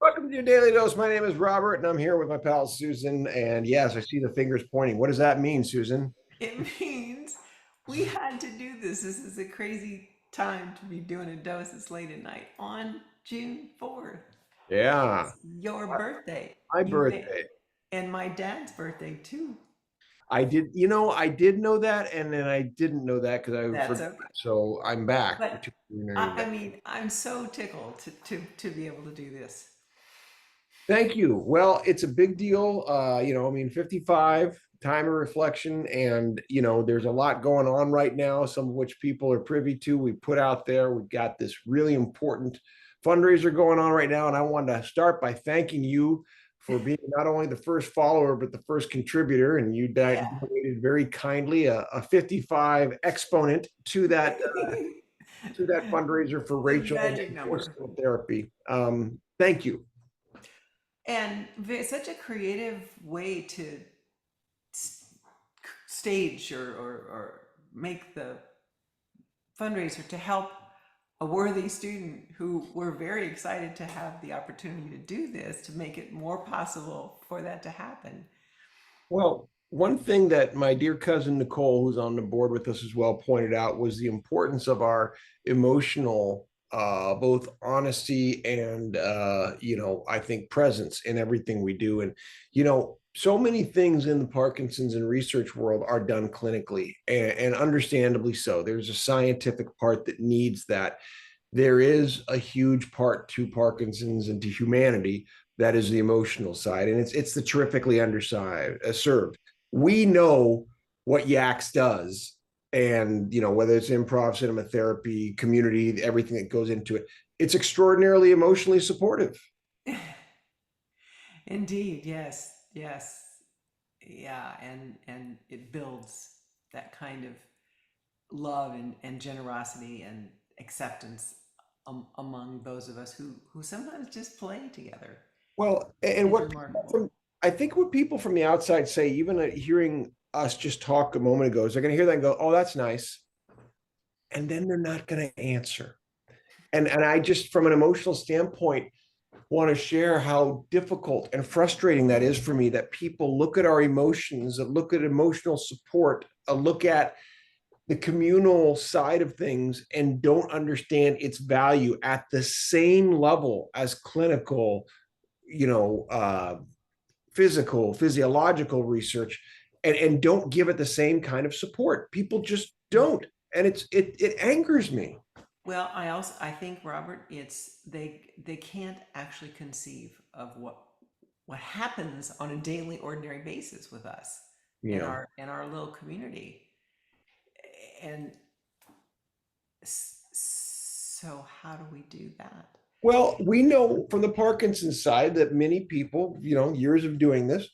Welcome to your daily dose. My name is Robert, and I'm here with my pal Susan. And yes, I see the fingers pointing. What does that mean, Susan? It means we had to do this. This is a crazy time to be doing a dose this late at night on June 4th. Yeah, It's your birthday. my You may, birthday. and my dad's birthday too. I did know that, and then I didn't know that because I That's forgot. okay. So I'm back for But two reunion. I'm so tickled to be able to do this. Thank you. Well, it's a big deal. 55, time of reflection, and there's a lot going on right now, some of which people are privy to. We put out there. We've got this really important fundraiser going on right now, and I wanted to start by thanking you for being not only the first follower but the first contributor, and you Yeah. donated very kindly a 55 exponent to that fundraiser for The Rachel magic and number. for therapy. Thank you. And it's such a creative way to s- stage or make the fundraiser to help a worthy student who we're very excited to have the opportunity to do this to make it more possible for that to happen. Well, one thing that my dear cousin Nicole, who's on the board with us as well, pointed out was the importance of our emotional, both honesty and, I think presence in everything we do. And, so many things in the Parkinson's and research world are done clinically, and understandably so. There's a scientific part that needs that. There is a huge part to Parkinson's and to humanity that is the emotional side, and it's the terrifically undersized served. We know what YAX does, and whether it's improv, cinema therapy, community, everything that goes into it, it's extraordinarily emotionally supportive. Indeed, yes, yes, yeah, and it builds that kind of love and generosity and acceptance among those of us who sometimes just play together. Well, and It's what people remarkable. from I think what people from the outside say, even hearing us just talk a moment ago, is they're going to hear that and go, "Oh, that's nice," and then they're not going to answer. And I just, from an emotional standpoint, want to share how difficult and frustrating that is for me, that people look at our emotions, that look at emotional support, look at the communal side of things and don't understand its value at the same level as clinical, you know, uh, physical, physiological research, and don't give it the same kind of support. People just don't. And it angers me. Well, I think Robert, it's they can't actually conceive of what happens on a daily ordinary basis with us Yeah. in our little community. And so how do we do that? Well, we know from the Parkinson's side that many people, years of doing this,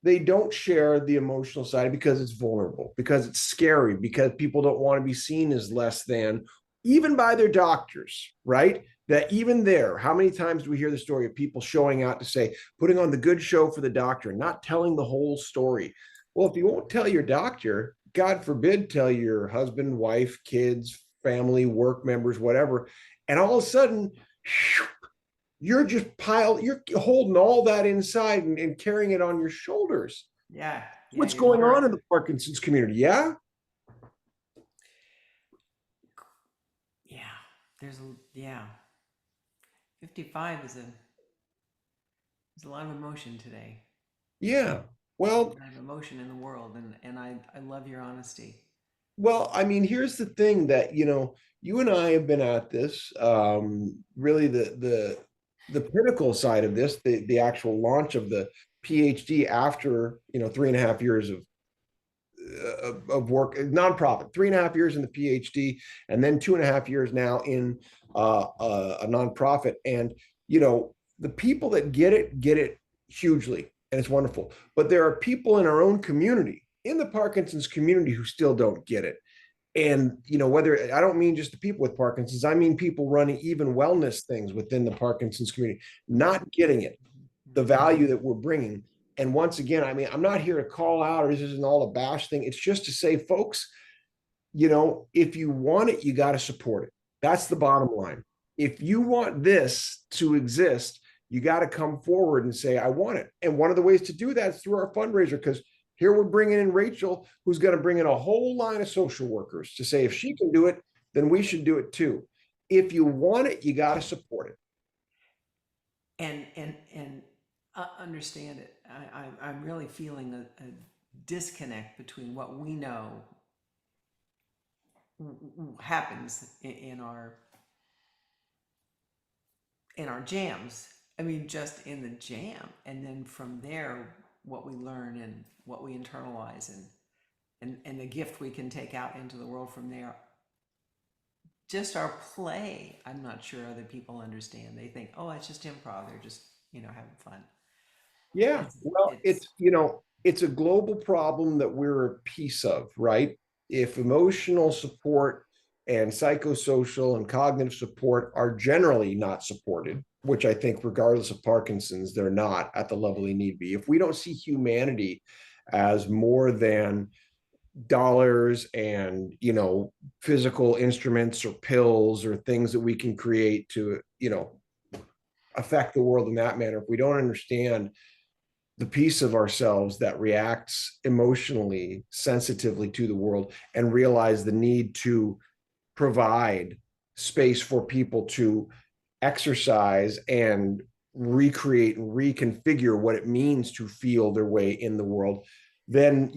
they don't share the emotional side because it's vulnerable, because it's scary, because people don't want to be seen as less than, even by their doctors, right? That even there, how many times do we hear the story of people showing out to say, putting on the good show for the doctor, not telling the whole story? Well, if you won't tell your doctor, God forbid, tell your husband, wife, kids, family, work members, whatever, and all of a sudden, you're holding all that inside and carrying it on your shoulders. Yeah, yeah, What's you're going on you're in the Parkinson's community? Yeah. yeah. There's a yeah. 55 is a lot of emotion today. Yeah. There's Well, a lot of emotion in the world, and I love your honesty. I mean, here's the thing that, you and I have been at this, really the pinnacle side of this, the actual launch of the PhD after, 3.5 years of work, nonprofit, 3.5 years in the PhD, and then 2.5 years now in a nonprofit. And the people that get it hugely, and it's wonderful. But there are people in our own community, in the Parkinson's community, who still don't get it. And whether, I don't mean just the people with Parkinson's, I mean people running even wellness things within the Parkinson's community, not getting it, the value that we're bringing. And once again, I mean, I'm not here to call out, or this isn't all a bash thing. It's just to say, folks, if you want it, you got to support it. That's the bottom line. If you want this to exist, you got to come forward and say, I want it. And one of the ways to do that is through our fundraiser, because here we're bringing in Rachel, who's going to bring in a whole line of social workers to say, if she can do it, then we should do it too. If you want it, you got to support it. And understand it. I'm really feeling a disconnect between what we know happens in our jams. I mean, just in the jam, and then from there, what we learn and what we internalize, and the gift we can take out into the world from there. Just our play, I'm not sure other people understand. They think, oh, it's just improv. They're just, having fun. Yeah, It's well, it's it's a global problem that we're a piece of, right? If emotional support and psychosocial and cognitive support are generally not supported, which I think, regardless of Parkinson's, they're not at the level they need to be. If we don't see humanity as more than dollars and, physical instruments or pills or things that we can create to, affect the world in that manner, if we don't understand the piece of ourselves that reacts emotionally, sensitively to the world, and realize the need to provide space for people to exercise and recreate and reconfigure what it means to feel their way in the world, then,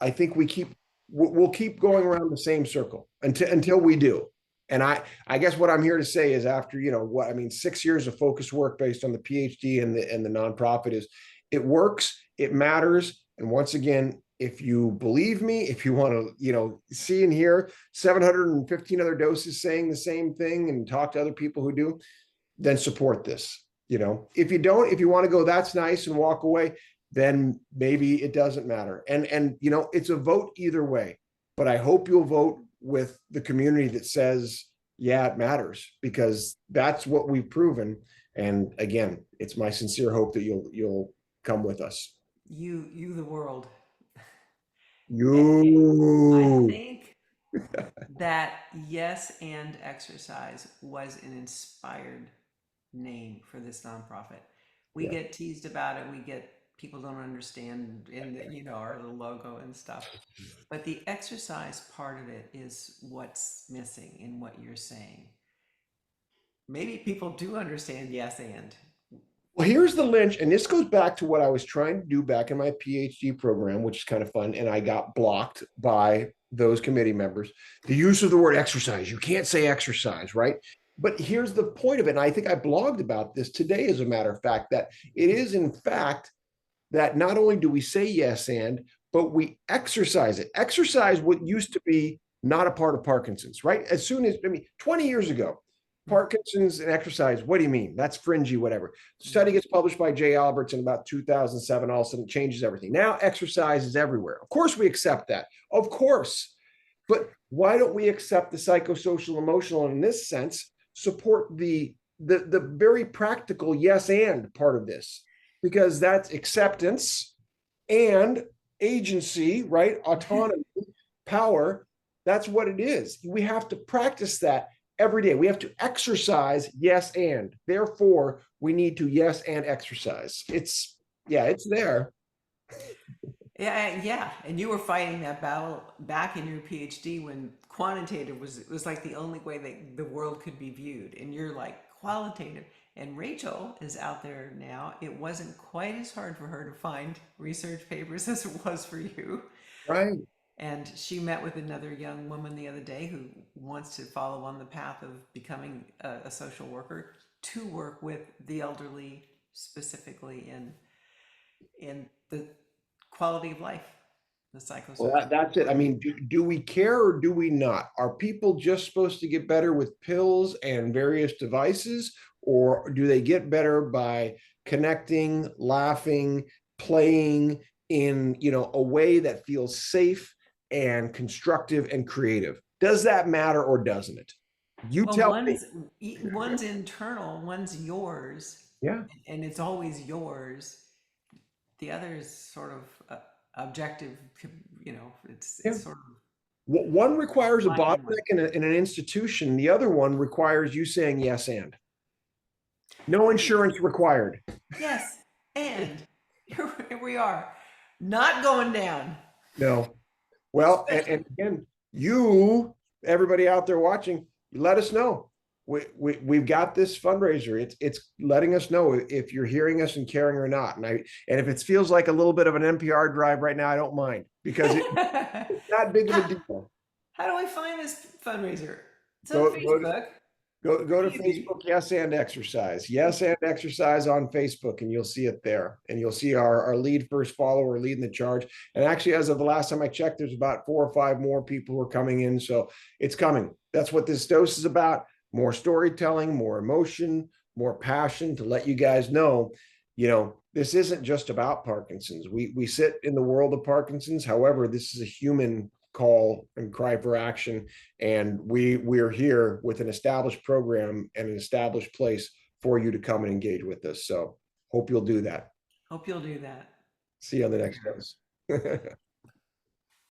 I think we'll keep going around the same circle until we do. And I guess what I'm here to say is, after, 6 years of focused work based on the PhD and the nonprofit, is it works, it matters. And once again, if you believe me, if you want to, see and hear 715 other doses saying the same thing and talk to other people who do, then support this. If you don't, if you want to go, that's nice, and walk away, then maybe it doesn't matter. And it's a vote either way. But I hope you'll vote with the community that says, yeah, it matters, because that's what we've proven. And again, it's my sincere hope that you'll come with us. you the world. I You. think that Yes and Exercise was an inspired name for this nonprofit. We Yeah. get teased about it. We get people don't understand in the, our little logo and stuff. But the exercise part of it is what's missing in what you're saying. Maybe people do understand yes and. Well, here's the lynch, and this goes back to what I was trying to do back in my PhD program, which is kind of fun. And I got blocked by those committee members. The use of the word exercise. You can't say exercise, right? But here's the point of it. And I think I blogged about this today, as a matter of fact, that it is, in fact, that not only do we say yes and, but we exercise it. Exercise what used to be not a part of Parkinson's, right? As soon as, 20 years ago, Parkinson's and exercise, what do you mean? That's fringy, whatever. The study gets published by Jay Alberts in about 2007. All of a sudden, it changes everything. Now, exercise is everywhere. Of course, we accept that. Of course. But why don't we accept the psychosocial, emotional, and in this sense, support the very practical yes and part of this? Because that's acceptance and agency, right? Autonomy, power. That's what it is. We have to practice that every day. We have to exercise yes and. Therefore, we need to yes and exercise. It's there. Yeah. And you were fighting that battle back in your PhD when quantitative was like the only way that the world could be viewed. And you're like qualitative. And Rachel is out there now. It wasn't quite as hard for her to find research papers as it was for you. Right. And she met with another young woman the other day who wants to follow on the path of becoming a social worker to work with the elderly, specifically in the quality of life, the Well, psychosocial that's it. I quality. mean, do we care or do we not? Are people just supposed to get better with pills and various devices, or do they get better by connecting, laughing, playing in, a way that feels safe and constructive and creative? Does that matter or doesn't it? You Well, tell me. one's internal, one's yours, Yeah. and it's always yours. The other is sort of objective. Yeah. It's sort of One requires a black and white. bottleneck in an institution. The other one requires you saying yes and. No insurance required. Yes. And here we are, not going down. No. Well, and again, you, everybody out there watching, let us know. We've got this fundraiser. It's letting us know if you're hearing us and caring or not. And if it feels like a little bit of an NPR drive right now, I don't mind because it's not big of a how, deal. how do I find this fundraiser? It's on Go go Facebook. go to Easy. Facebook, Yes and Exercise. Yes and Exercise on Facebook, and you'll see it there. And you'll see our lead first follower leading the charge. And actually, as of the last time I checked, there's about 4 or 5 more people who are coming in. So it's coming. That's what this dose is about. More storytelling, more emotion, more passion to let you guys know, this isn't just about Parkinson's. We sit in the world of Parkinson's. However, this is a human call and cry for action, and we're here with an established program and an established place for you to come and engage with us. So hope you'll do that. Hope you'll do that. See you on the next dose.